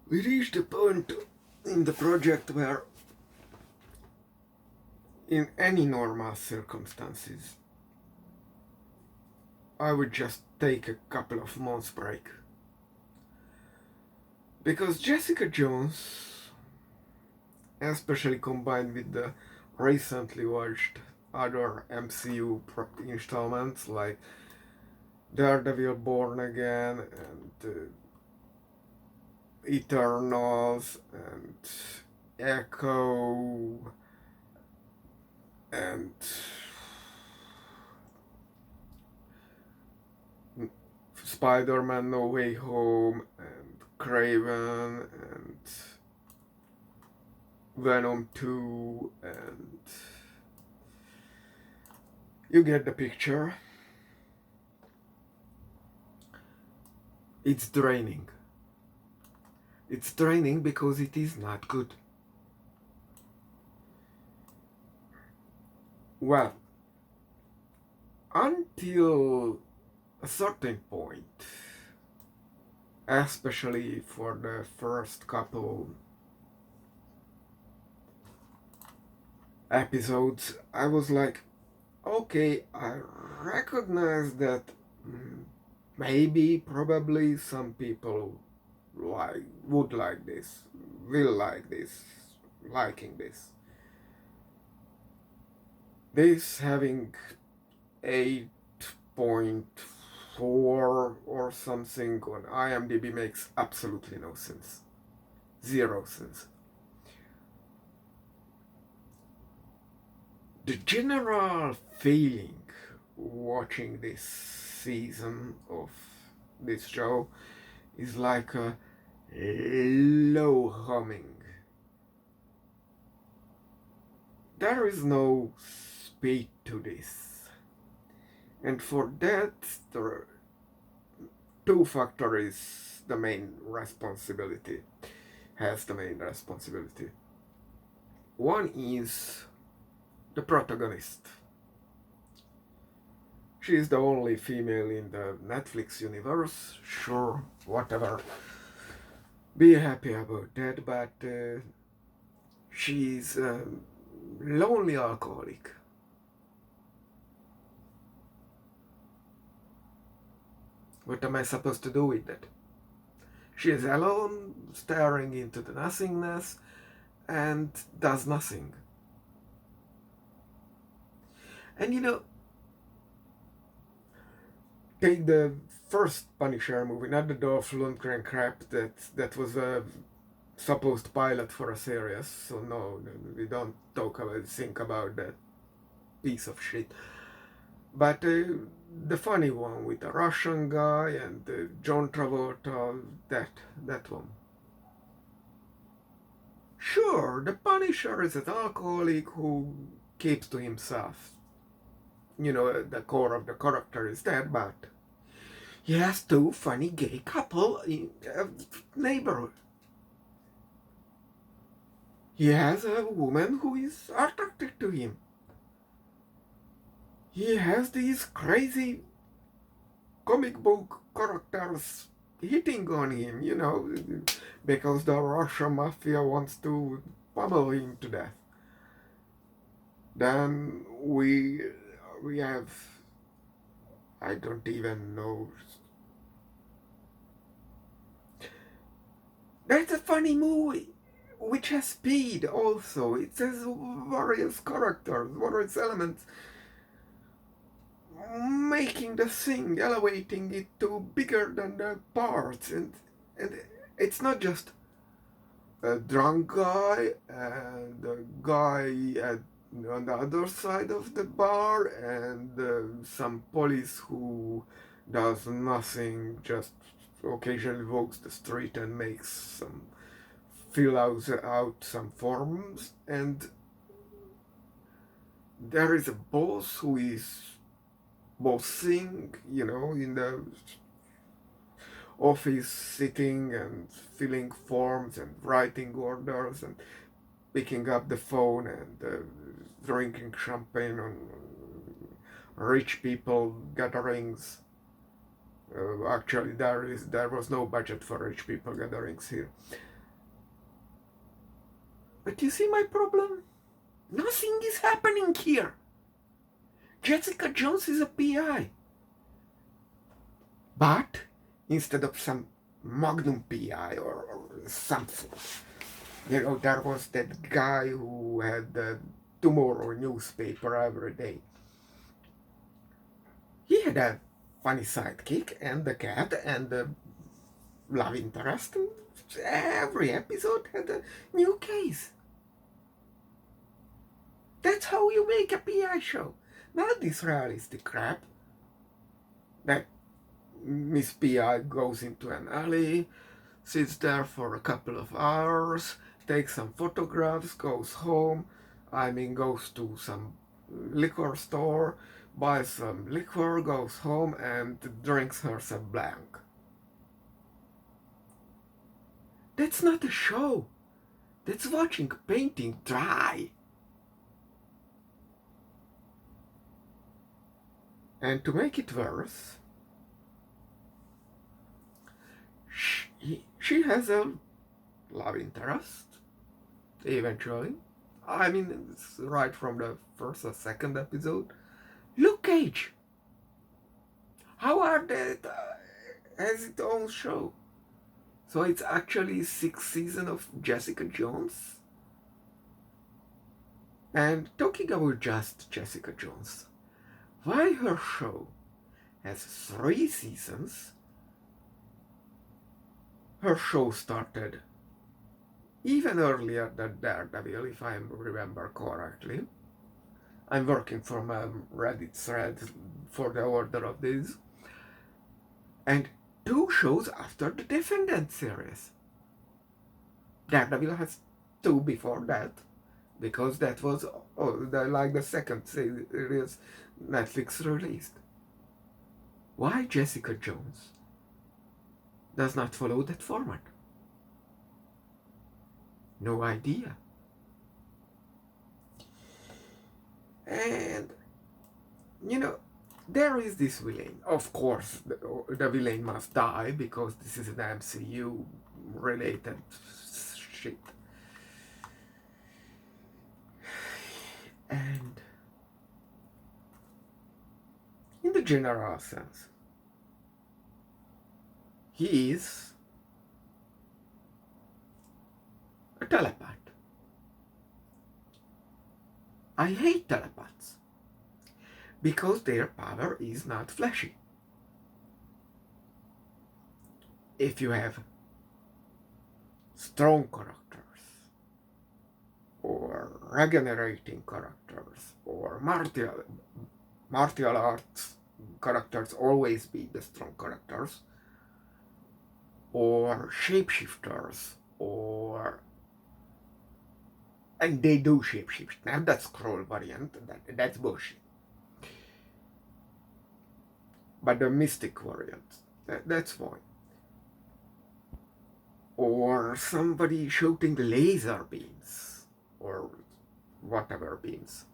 We reached a point in the project where, in any normal circumstances, I would just take a couple of months break. Because Jessica Jones, especially combined with the recently watched other MCU installments like Daredevil Born Again and Eternals and Echo and Spider-Man No Way Home and Craven and Venom 2 and you get the picture. It's draining. It's draining because it is not good. Well, until a certain point, especially for the first couple episodes, I was like, okay, I recognize that maybe, probably some people would like this, will like this, liking this. This having 8.4 or something on IMDb makes absolutely no sense. Zero sense. The general feeling watching this season of this show is like a low humming. There is no speed to this. And for that, the two factor is the main responsibility, has the main responsibility. One is the protagonist. She is the only female in the Netflix universe, sure, whatever. Be happy about that, but she's a lonely alcoholic. What am I supposed to do with that? She is alone, staring into the nothingness, and does nothing. And you know, take the first Punisher movie, not the Dolph Lundgren crap that was a supposed pilot for a series. So no, we don't think about that piece of shit. But the funny one with the Russian guy and John Travolta, that one. Sure, the Punisher is an alcoholic who keeps to himself. You know, the core of the character is that, but he has two funny gay couple in a neighborhood. He has a woman who is attracted to him. He has these crazy comic book characters hitting on him, you know, because the Russian mafia wants to pummel him to death. Then we have, I don't even know. That's a funny movie, which has speed also. It has various characters, various elements, making the thing, elevating it to bigger than the parts. And it's not just a drunk guy and a guy on the other side of the bar and some police who does nothing, just occasionally walks the street and makes some fill out some forms, and there is a boss who is bossing, you know, in the office, sitting and filling forms and writing orders and picking up the phone and drinking champagne on rich people gatherings. Actually, there was no budget for rich people gatherings here. But you see my problem? Nothing is happening here. Jessica Jones is a PI. But instead of some Magnum PI or something, there was that guy who had the Tomorrow newspaper every day. He had a funny sidekick and the cat and the love interest, and every episode had a new case. That's how you make a PI show, not this realistic crap that Miss PI goes into an alley, sits there for a couple of hours, takes some photographs, goes home, goes to some liquor store, buys some liquor, goes home and drinks herself blank. That's not a show. That's watching painting dry. And to make it worse, she has a love interest, eventually. It's right from the first or second episode. Luke Cage. Howard has its own show. So it's actually 6th season of Jessica Jones. And talking about just Jessica Jones, why her show has 3 seasons? Her show started even earlier than Daredevil, if I remember correctly. I'm working from a Reddit thread for the order of this. And 2 shows after the Defendant series. Daredevil has 2 before that, because that was the second series Netflix released. Why Jessica Jones does not follow that format? No idea. And, there is this villain. Of course, the villain must die, because this is an MCU related shit. And in the general sense, he is a telepath. I hate telepaths because their power is not flashy. If you have strong characters, or regenerating characters, or martial arts characters always be the strong characters, or shapeshifters, and they do shapeshift. Now that scroll variant, that's bullshit. But the mystic variant, that's fine. Or somebody shooting laser beams, or whatever beams.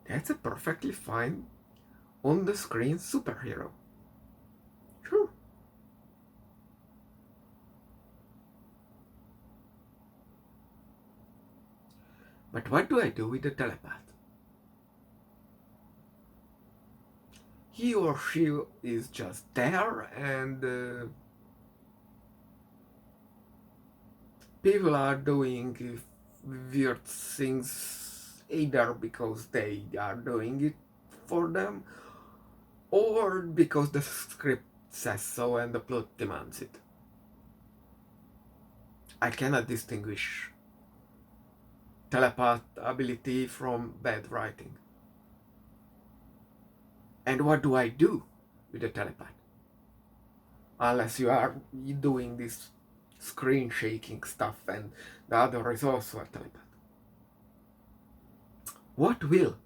That's a perfectly fine on-the-screen superhero. Sure. But what do I do with the telepath? He or she is just there, and people are doing weird things either because they are doing it for them, or because the script says so and the plot demands it. I cannot distinguish telepath ability from bad writing. And what do I do with the telepath? Unless you are doing this screen shaking stuff and the other is also a telepath. What will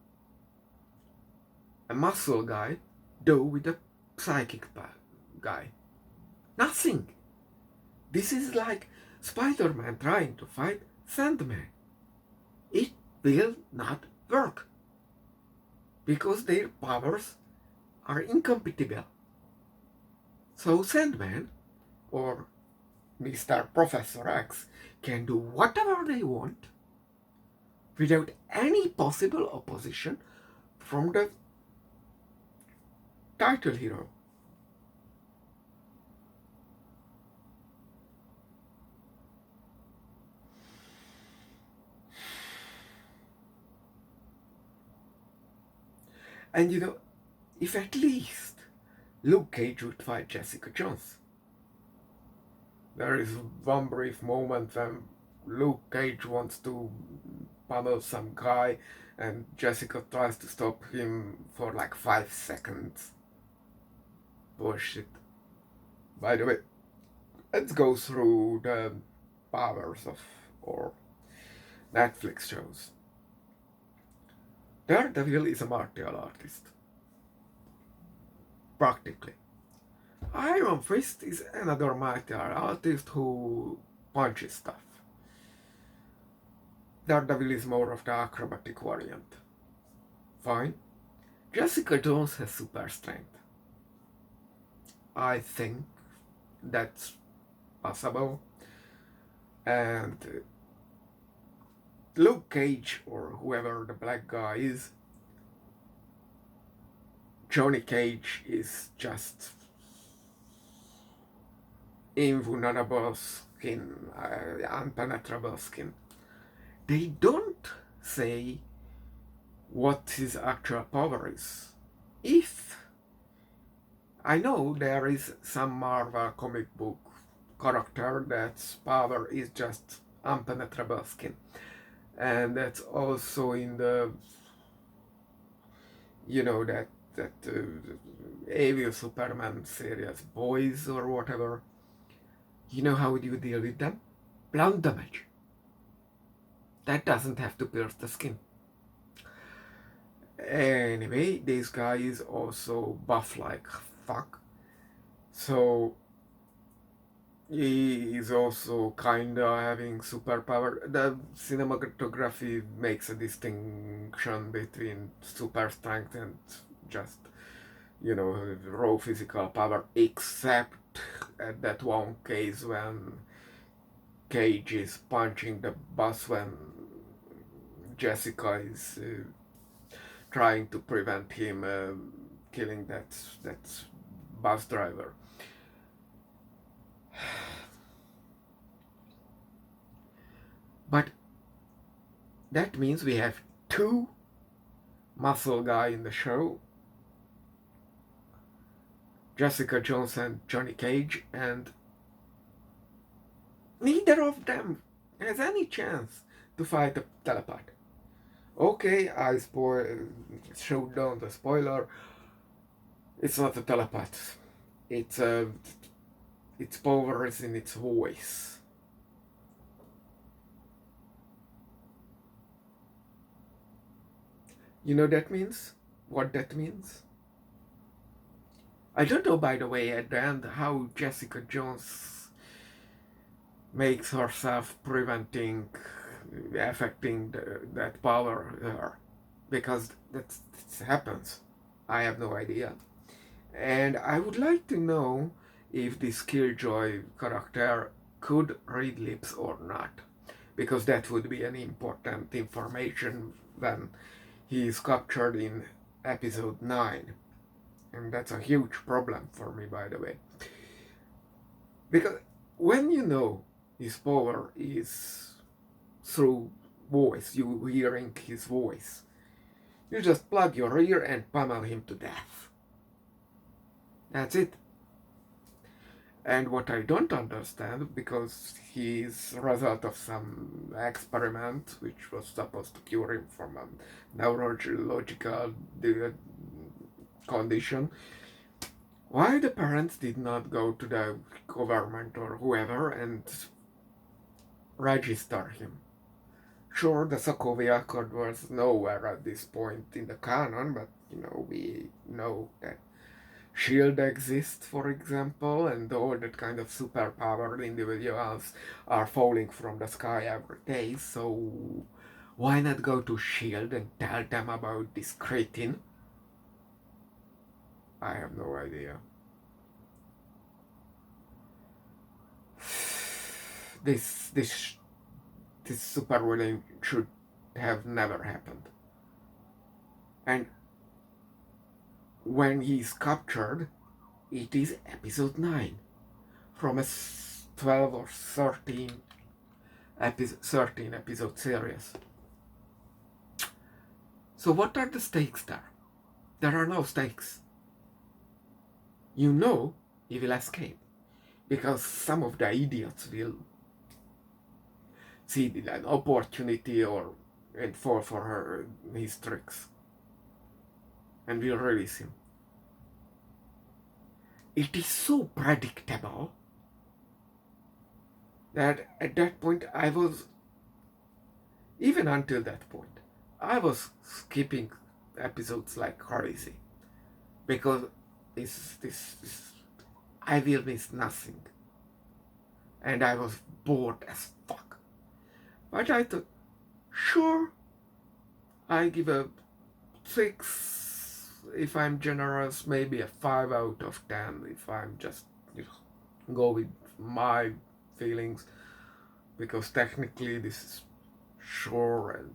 a muscle guy do with a psychic guy? Nothing. This is like Spider-Man trying to fight Sandman. It will not work, because their powers are incompatible. So Sandman, or Mr. Professor X can do whatever they want without any possible opposition from the title hero. And if at least Luke Cage would fight Jessica Jones. There is one brief moment when Luke Cage wants to pummel some guy and Jessica tries to stop him for like 5 seconds. Bullshit. By the way, let's go through the powers of or Netflix shows. Daredevil is a martial artist. Practically. Iron Fist is another martial artist who punches stuff. Daredevil is more of the acrobatic variant. Fine. Jessica Jones has super strength. I think that's possible. And Luke Cage, or whoever the black guy is, Johnny Cage is just invulnerable skin, impenetrable skin. They don't say what his actual power is. If I know there is some Marvel comic book character that's power is just impenetrable skin, and that's also in the that evil Superman series, Boys or whatever. You know how you deal with them? Blunt damage. That doesn't have to pierce the skin. Anyway, this guy is also buff like fuck. So he is also kinda having superpower. The cinematography makes a distinction between super strength and just, raw physical power, except at that one case when Cage is punching the bus when Jessica is trying to prevent him killing that bus driver. But that means we have 2 muscle guys in the show, Jessica Jones and Johnny Cage, and neither of them has any chance to fight a telepath. Okay, I showed down the spoiler. It's not a telepath. Its power is in its voice. You know that means? What that means? I don't know, by the way, at the end, how Jessica Jones makes herself affecting that power her, because that happens. I have no idea. And I would like to know if this Killjoy character could read lips or not, because that would be an important information when he is captured in episode 9. And that's a huge problem for me, by the way. Because when you know his power is through voice, you hearing his voice, you just plug your ear and pummel him to death. That's it. And what I don't understand, because he's a result of some experiment which was supposed to cure him from a neurological condition, why the parents did not go to the government or whoever and register him. Sure, the Sokovia Accord was nowhere at this point in the canon, but we know that SHIELD exists, for example, and all that kind of superpowered individuals are falling from the sky every day, so why not go to SHIELD and tell them about this cretin? I have no idea. this supervillain should have never happened. And when he's captured, it is episode 9 from a 12 or 13 episode series. So what are the stakes there? There are no stakes. You know he will escape, because some of the idiots will see an opportunity and fall for his tricks, and will release him. It is so predictable that at that point even until that point, I was skipping episodes like crazy, because I will miss nothing, and I was bored as fuck. But I thought, sure, I give a 6 if I'm generous, maybe a 5 out of 10 if I'm just go with my feelings, because technically this is sure, and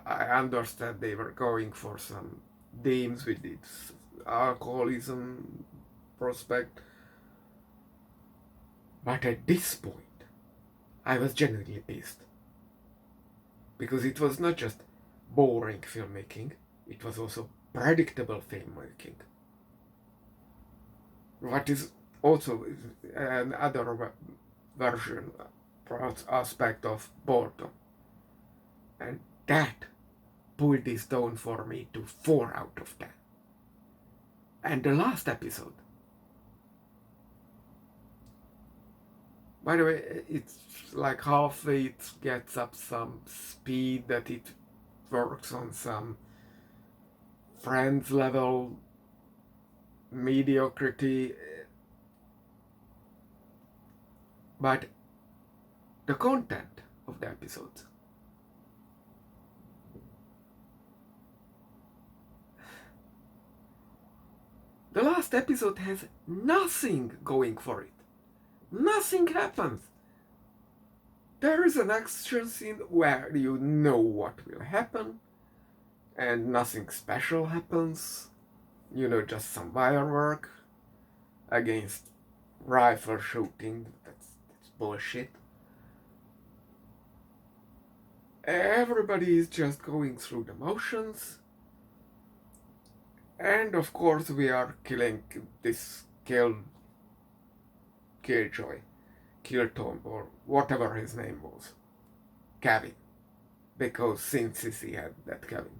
I understand they were going for some themes with its alcoholism prospect, but at this point I was genuinely pissed, because it was not just boring filmmaking, it was also predictable filmmaking. What is also another version, aspect of boredom. And that pulled this down for me to 4 out of 10. And the last episode, by the way, it's like halfway it gets up some speed, that it works on some Friends level mediocrity, but the content of the episodes, the last episode has nothing going for it. Nothing happens. There is an action scene where you know what will happen, and nothing special happens. Just some wire work against rifle shooting. That's bullshit. Everybody is just going through the motions. And of course we are killing this Killjoy, Killtom, or whatever his name was, Kevin, because since he had that Kevin.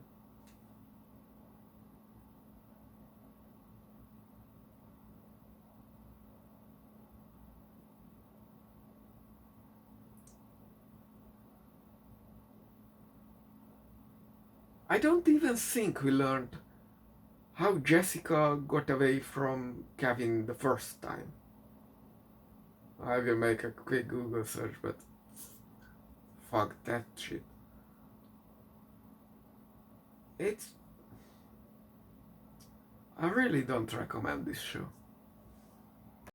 I don't even think we learned how Jessica got away from Kevin the first time. I will make a quick Google search, but fuck that shit. I really don't recommend this show.